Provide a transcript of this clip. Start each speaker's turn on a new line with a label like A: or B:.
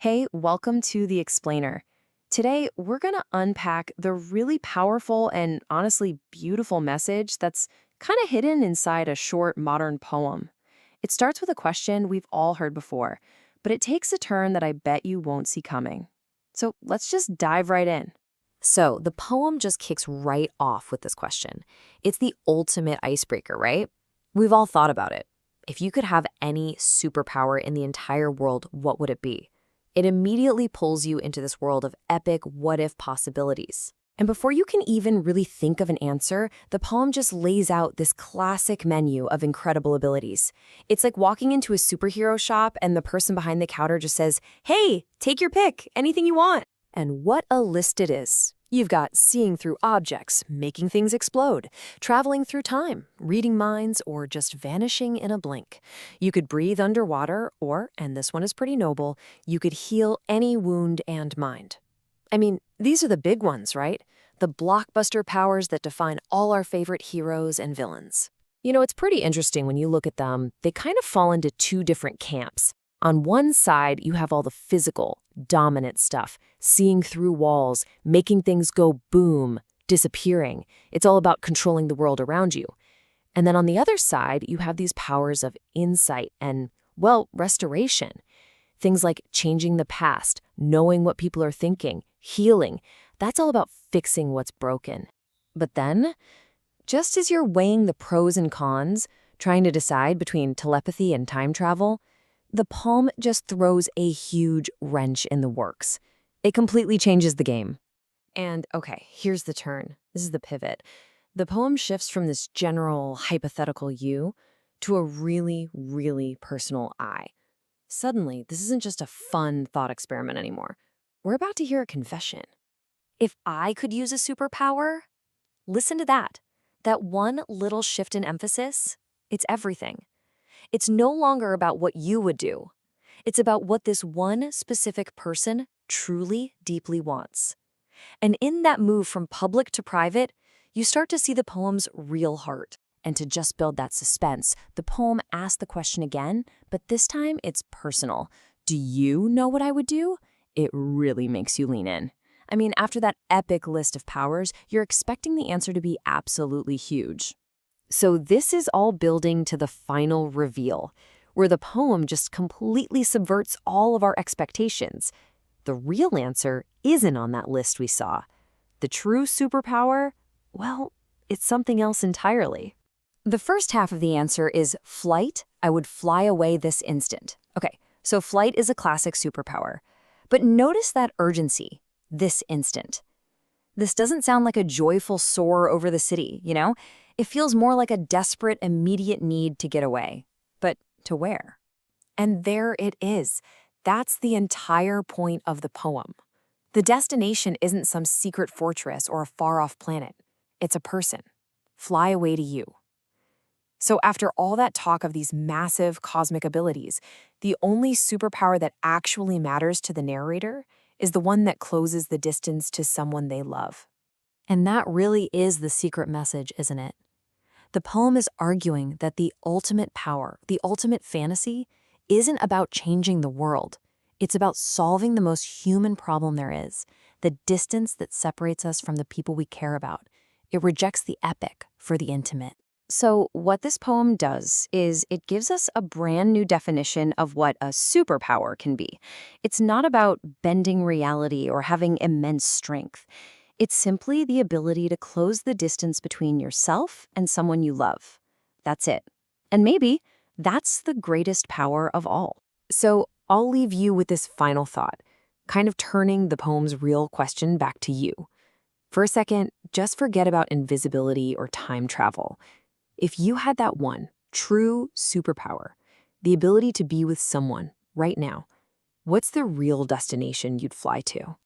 A: Hey, welcome to The Explainer. Today, we're going to unpack the really powerful and honestly beautiful message that's kind of hidden inside a short modern poem. It starts with a question we've all heard before, but it takes a turn that I bet you won't see coming. So let's just dive right in.
B: So the poem just kicks right off with this question. It's the ultimate icebreaker, right? We've all thought about it. If you could have any superpower in the entire world, what would it be? It immediately pulls you into this world of epic what-if possibilities. And before you can even really think of an answer, the poem just lays out this classic menu of incredible abilities. It's like walking into a superhero shop and the person behind the counter just says, "Hey, take your pick, anything you want." And what a list it is. You've got seeing through objects, making things explode, traveling through time, reading minds, or just vanishing in a blink. You could breathe underwater, or, and this one is pretty noble, you could heal any wound and mind. I mean, these are the big ones, right? The blockbuster powers that define all our favorite heroes and villains. You know, it's pretty interesting when you look at them. They kind of fall into two different camps. On one side, you have all the physical, dominant stuff, seeing through walls, making things go boom, disappearing. It's all about controlling the world around you. And then on the other side, you have these powers of insight and, well, restoration. Things like changing the past, knowing what people are thinking, healing. That's all about fixing what's broken. But then, just as you're weighing the pros and cons, trying to decide between telepathy and time travel, the poem just throws a huge wrench in the works. It completely changes the game. And okay, here's the turn. This is the pivot. The poem shifts from this general hypothetical you to a really, really personal I. Suddenly, this isn't just a fun thought experiment anymore. We're about to hear a confession. If I could use a superpower, listen to that. That one little shift in emphasis, it's everything. It's no longer about what you would do. It's about what this one specific person truly, deeply wants. And in that move from public to private, you start to see the poem's real heart. And to just build that suspense, the poem asks the question again, but this time it's personal. Do you know what I would do? It really makes you lean in. I mean, after that epic list of powers, you're expecting the answer to be absolutely huge. So this is all building to the final reveal, where the poem just completely subverts all of our expectations. The real answer isn't on that list we saw. The true superpower, well, it's something else entirely. The first half of the answer is flight. I would fly away this instant. Okay, so flight is a classic superpower. But notice that urgency, this instant. This doesn't sound like a joyful soar over the city, you know? It feels more like a desperate, immediate need to get away. But to where? And there it is. That's the entire point of the poem. The destination isn't some secret fortress or a far-off planet. It's a person. Fly away to you. So after all that talk of these massive cosmic abilities, the only superpower that actually matters to the narrator is the one that closes the distance to someone they love. And that really is the secret message, isn't it? The poem is arguing that the ultimate power, the ultimate fantasy, isn't about changing the world. It's about solving the most human problem there is, the distance that separates us from the people we care about. It rejects the epic for the intimate. So what this poem does is it gives us a brand new definition of what a superpower can be. It's not about bending reality or having immense strength. It's simply the ability to close the distance between yourself and someone you love. That's it. And maybe that's the greatest power of all. So I'll leave you with this final thought, kind of turning the poem's real question back to you. For a second, just forget about invisibility or time travel. If you had that one true superpower, the ability to be with someone right now, what's the real destination you'd fly to?